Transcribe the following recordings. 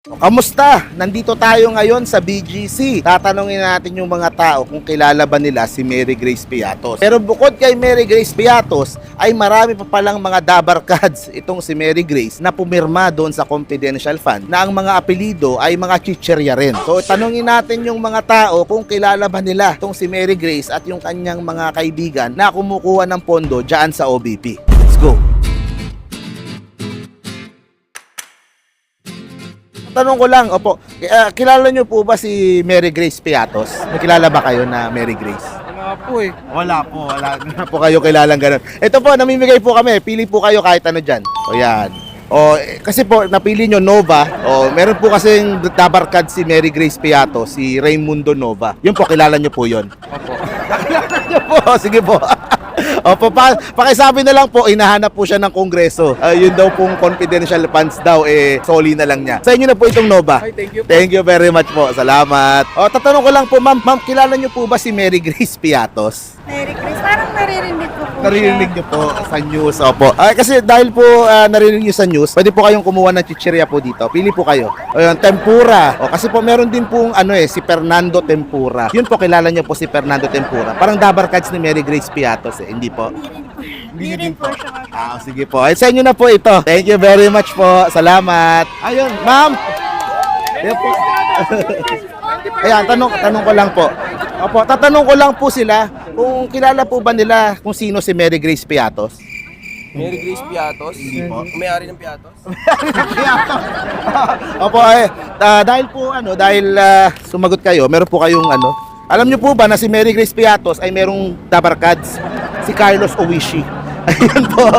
Kamusta? Nandito tayo ngayon sa BGC. Tatanungin natin yung mga tao kung kilala ba nila si Mary Grace Piatos. Pero bukod kay Mary Grace Piatos, ay marami pa palang mga dabarkads itong si Mary Grace na pumirma doon sa confidential fund na ang mga apelido ay mga chicherya rin. So tanungin natin yung mga tao kung kilala ba nila itong si Mary Grace at yung kanyang mga kaibigan na kumukuha ng pondo dyan sa OBP. Let's go! Tanong ko lang, opo, kilala niyo po ba si Mary Grace Piatos? May kilala ba kayo na Mary Grace? Wala po eh. Wala na po kayo kilalang ganun. Ito po, namimigay po kami, pili po kayo kahit ano dyan. O yan. O, kasi po, napili nyo Nova. O, meron po kasing dabarkad si Mary Grace Piatos, si Raimundo Nova. Yun po, kilala nyo po yun. Opo. Kilala nyo po, sige po. Opo, pakisabi na lang po, hinahanap po siya ng kongreso. Yun daw pong confidential funds daw, soli na lang niya. Sa inyo na po itong Nova. Ay, thank you po. Thank you very much po. Salamat. O, tatanong ko lang po, ma'am, kilala niyo po ba si Mary Grace Piatos? Mary Grace, parang naririnig ko po Naririnig niyo po sa news. Opo. Kasi dahil po naririnig niyo sa news, pwede po kayong kumuha ng chichirya po dito. Pili po kayo. O yun, tempura. O, kasi po meron din pong si Fernando Tempura. Yun po, kilala niyo po si Fernando Tempura. Parang dabarkads ni Mary Grace Piatos Hindi po. Hindi rin po siya. Sige po. Ay, sa inyo na po ito. Thank you very much po. Salamat. Ayun, ma'am. Ayun po. Ayan, tanong ko lang po. Opo, tatanong ko lang po sila kung kilala po ba nila kung sino si Mary Grace Piatos? Mary Grace Piatos? Hindi po. May-ari ng Piatos? Opo, dahil sumagot kayo, meron po kayong alam niyo po ba na si Mary Grace Piatos ay merong dabarkads? Si Carlos Owishi. Ayun po.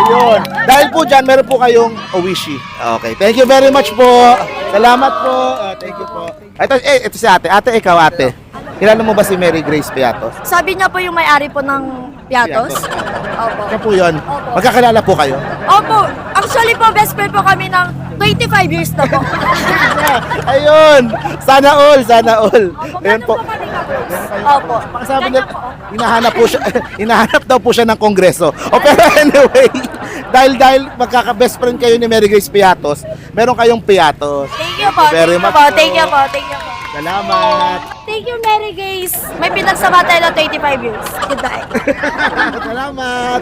Ayun. Dahil po dyan, meron po kayong Owishi. Okay. Thank you very much po. Salamat po. Thank you po. Ito si ate. Ate, ikaw ate. Kilala mo ba si Mary Grace Piatos? Sabi niya po yung may-ari po ng Piatos. Opo. Siya po yun. Opo. Magkakilala po kayo? Opo. Actually po, best friend po kami ng 25 years na po. Ayun. Sana all. Opo, Ayun ganun po. po kami kapos. Opo. Sabi Ganyan nila, po. hinahanap daw po siya ng kongreso. O pero anyway, dahil magkaka-best friend kayo ni Mary Grace Piatos, meron kayong Piatos. Thank you po. Very much po. Thank you po. Thank you po. Salamat. Thank you, Mary Grace. May pinagsama tayo ng 25 years. Goodbye. Salamat.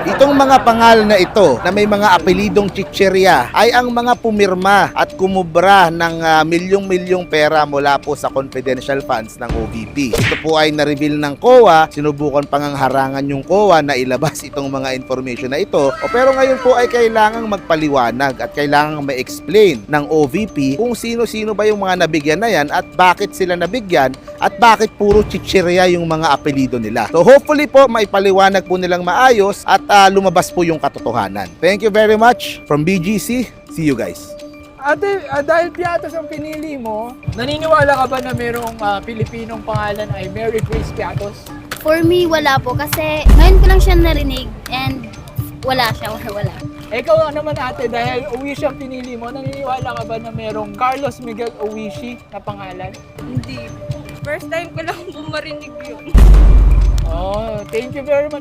Itong mga pangalan na ito na may mga apelidong chicherya ay ang mga pumirma at kumubra ng milyong-milyong pera mula po sa confidential funds ng OVP. Ito po ay na-reveal ng COA. Sinubukan pang harangan yung COA na ilabas itong mga information na ito. Pero ngayon po ay kailangang magpaliwanag at kailangang ma-explain ng OVP kung sino-sino ba yung mga nabigyan na yan at bakit sila nabigyan at bakit puro chichirya yung mga apelido nila. So hopefully po maipaliwanag po nilang maayos at lumabas po yung katotohanan. Thank you very much from BGC. See you guys. Ate, dahil Piatos ang pinili mo, naniniwala ka ba na merong Pilipinong pangalan ay Mary Grace Piatos? For me, wala po. Kasi ngayon ko lang siya narinig and wala siya. Wala. Ikaw naman ate, dahil Owishi ang pinili mo, naniniwala ka ba na merong Carlos Miguel Owishi na pangalan? Hindi. First time ko lang po marinig yun. Oh, thank you very much.